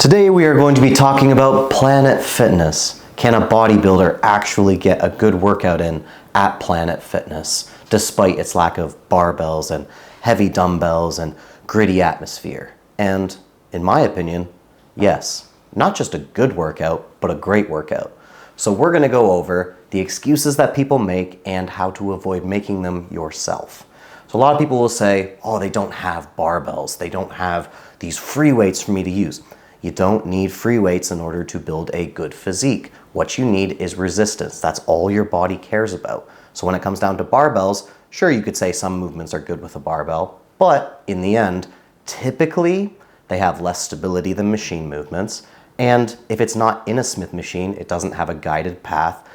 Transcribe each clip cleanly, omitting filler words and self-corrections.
Today we are going to be talking about Planet Fitness. Can a bodybuilder actually get a good workout in at Planet Fitness, despite its lack of barbells and heavy dumbbells and gritty atmosphere? And in my opinion, yes, not just a good workout, but a great workout. So we're gonna go over the excuses that people make and how to avoid making them yourself. So a lot of people will say, oh, they don't have barbells. They don't have these free weights for me to use. You don't need free weights in order to build a good physique. What you need is resistance. That's all your body cares about. So when it comes down to barbells, sure, you could say some movements are good with a barbell, but in the end, typically they have less stability than machine movements. And if it's not in a Smith machine, it doesn't have a guided path.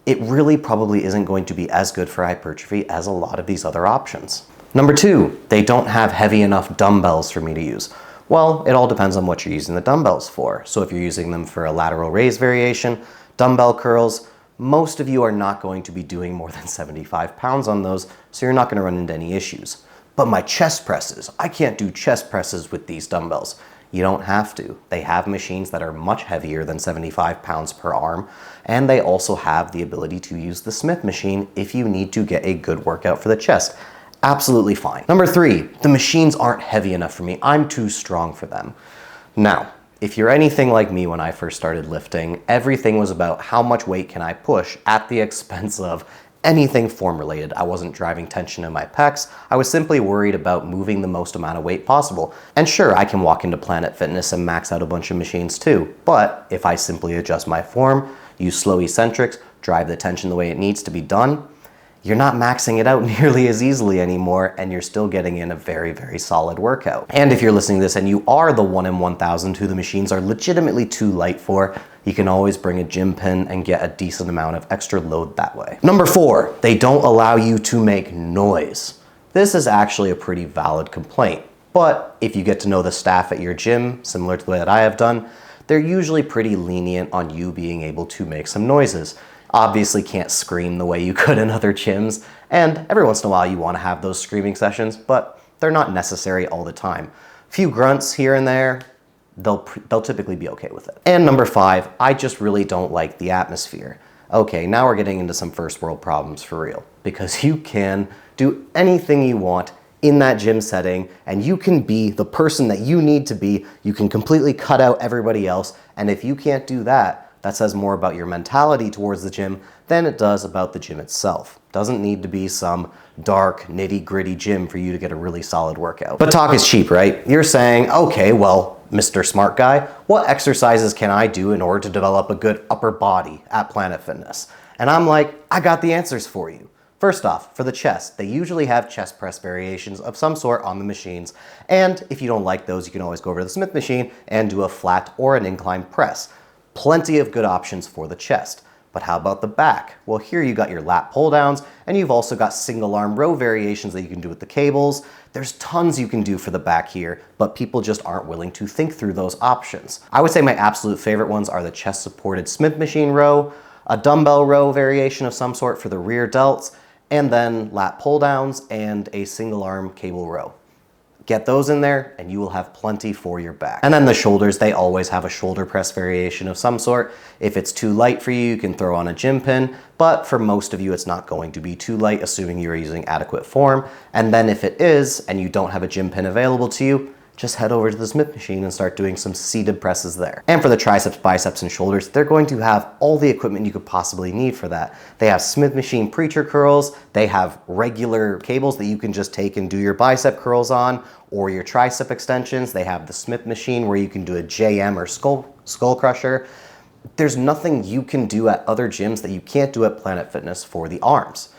It really probably isn't going to be as good for hypertrophy as a lot of these other options. Number two, they don't have heavy enough dumbbells for me to use. Well, it all depends on what you're using the dumbbells for. So if you're using them for a lateral raise variation, dumbbell curls, most of you are not going to be doing more than 75 pounds on those, so you're not going to run into any issues. But my chest presses, I can't do chest presses with these dumbbells. You don't have to. They have machines that are much heavier than 75 pounds per arm, and they also have the ability to use the Smith machine if you need to get a good workout for the chest. Absolutely fine. Number three, the machines aren't heavy enough for me. I'm too strong for them. Now, if you're anything like me when I first started lifting, everything was about how much weight can I push at the expense of anything form related. I wasn't driving tension in my pecs. I was simply worried about moving the most amount of weight possible. And sure, I can walk into Planet Fitness and max out a bunch of machines too. But if I simply adjust my form, use slow eccentrics, drive the tension the way it needs to be done, you're not maxing it out nearly as easily anymore, and you're still getting in a very, very solid workout. And if you're listening to this and you are the 1 in 1,000 who the machines are legitimately too light for, you can always bring a gym pin and get a decent amount of extra load that way. Number four, they don't allow you to make noise. This is actually a pretty valid complaint, but if you get to know the staff at your gym, similar to the way that I have done, they're usually pretty lenient on you being able to make some noises. Obviously can't scream the way you could in other gyms, and every once in a while you want to have those screaming sessions, but they're not necessary all the time. A few grunts here and there, they'll typically be okay with it. And number five, I just really don't like the atmosphere. Okay, now we're getting into some first world problems for real, because you can do anything you want in that gym setting, and you can be the person that you need to be. You can completely cut out everybody else, and if you can't do that, that says more about your mentality towards the gym than it does about the gym itself. Doesn't need to be some dark, nitty-gritty gym for you to get a really solid workout. But talk is cheap, right? You're saying, okay, well, Mr. Smart Guy, what exercises can I do in order to develop a good upper body at Planet Fitness? And I'm like, I got the answers for you. First off, for the chest, they usually have chest press variations of some sort on the machines. And if you don't like those, you can always go over to the Smith machine and do a flat or an incline press. Plenty of good options for the chest. But how about the back? Well, here you got your lat pull downs, and you've also got single arm row variations that you can do with the cables. There's tons you can do for the back here, but people just aren't willing to think through those options. I would say my absolute favorite ones are the chest supported Smith machine row, a dumbbell row variation of some sort for the rear delts, and then lat pull downs and a single arm cable row. Get those in there and you will have plenty for your back. And then the shoulders, they always have a shoulder press variation of some sort. If it's too light for you, you can throw on a gym pin, but for most of you, it's not going to be too light, assuming you're using adequate form. And then if it is, and you don't have a gym pin available to you, just head over to the Smith machine and start doing some seated presses there. And for the triceps, biceps, and shoulders, they're going to have all the equipment you could possibly need for that. They have Smith machine preacher curls, they have regular cables that you can just take and do your bicep curls on, or your tricep extensions. They have the Smith machine where you can do a JM or skull crusher. There's nothing you can do at other gyms that you can't do at Planet Fitness for the arms.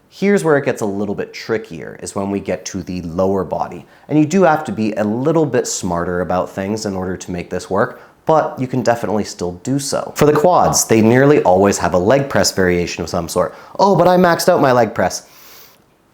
Here's where it gets a little bit trickier, is when we get to the lower body. And you do have to be a little bit smarter about things in order to make this work, but you can definitely still do so. For the quads, they nearly always have a leg press variation of some sort. Oh, but I maxed out my leg press.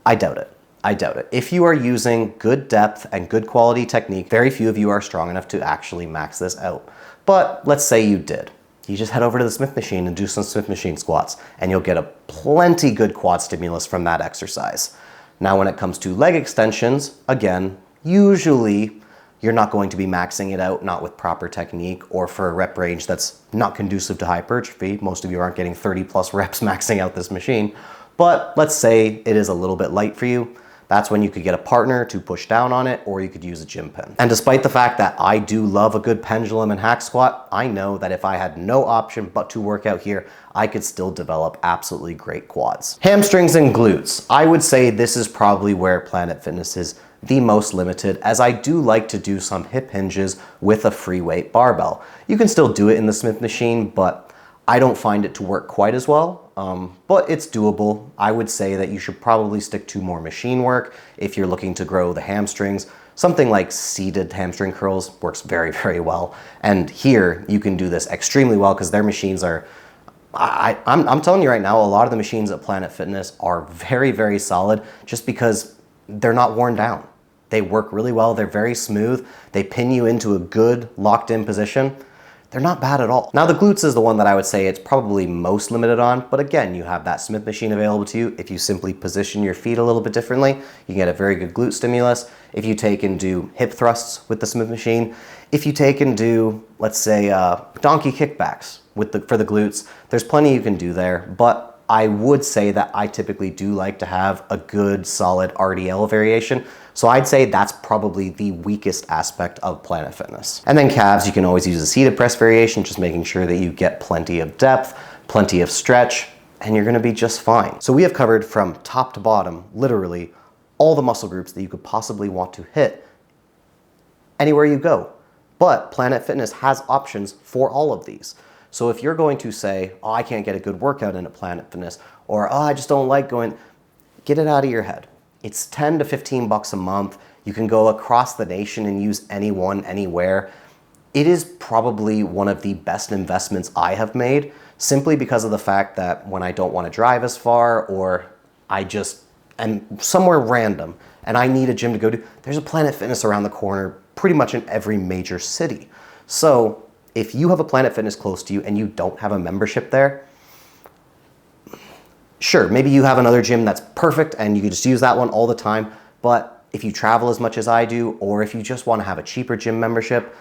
I doubt it. I doubt it. If you are using good depth and good quality technique, very few of you are strong enough to actually max this out. But let's say you did. You just head over to the Smith machine and do some Smith machine squats, and you'll get a plenty good quad stimulus from that exercise. Now, when it comes to leg extensions, again, usually you're not going to be maxing it out, not with proper technique or for a rep range that's not conducive to hypertrophy. Most of you aren't getting 30 plus reps maxing out this machine. But let's say it is a little bit light for you. That's when you could get a partner to push down on it, or you could use a gym pen. And despite the fact that I do love a good pendulum and hack squat, I know that if I had no option but to work out here, I could still develop absolutely great quads. Hamstrings and glutes. I would say this is probably where Planet Fitness is the most limited, as I do like to do some hip hinges with a free weight barbell. You can still do it in the Smith machine, but I don't find it to work quite as well, but it's doable. I would say that you should probably stick to more machine work if you're looking to grow the hamstrings. Something like seated hamstring curls works very, very well. And here you can do this extremely well because their machines are, I'm telling you right now, a lot of the machines at Planet Fitness are very, very solid just because they're not worn down. They work really well. They're very smooth. They pin you into a good locked in position. They're not bad at all. Now the glutes is the one that I would say it's probably most limited on, but again, you have that Smith machine available to you. If you simply position your feet a little bit differently, you can get a very good glute stimulus. If you take and do hip thrusts with the Smith machine, if you take and do, let's say, donkey kickbacks for the glutes, there's plenty you can do there, but I would say that I typically do like to have a good solid RDL variation. So I'd say that's probably the weakest aspect of Planet Fitness. And then calves, you can always use a seated press variation, just making sure that you get plenty of depth, plenty of stretch, and you're gonna be just fine. So we have covered from top to bottom, literally all the muscle groups that you could possibly want to hit anywhere you go. But Planet Fitness has options for all of these. So if you're going to say, oh, I can't get a good workout in at Planet Fitness, or oh, I just don't like going, get it out of your head. It's 10 to 15 bucks a month. You can go across the nation and use anyone, anywhere. It is probably one of the best investments I have made, simply because of the fact that when I don't want to drive as far, or I just am somewhere random and I need a gym to go to, there's a Planet Fitness around the corner pretty much in every major city. So if you have a Planet Fitness close to you and you don't have a membership there, sure, maybe you have another gym that's perfect and you can just use that one all the time. But if you travel as much as I do, or if you just want to have a cheaper gym membership,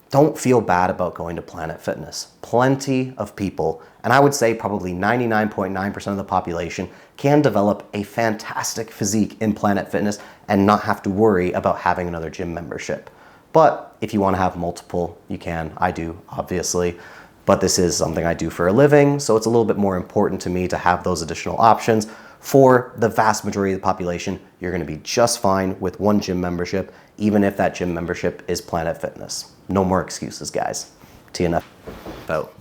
don't feel bad about going to Planet Fitness. Plenty of people, and I would say probably 99.9% of the population, can develop a fantastic physique in Planet Fitness and not have to worry about having another gym membership. But if you want to have multiple, you can. I do, obviously. But this is something I do for a living, so it's a little bit more important to me to have those additional options. For the vast majority of the population, you're going to be just fine with one gym membership, even if that gym membership is Planet Fitness. No more excuses, guys. TNF out.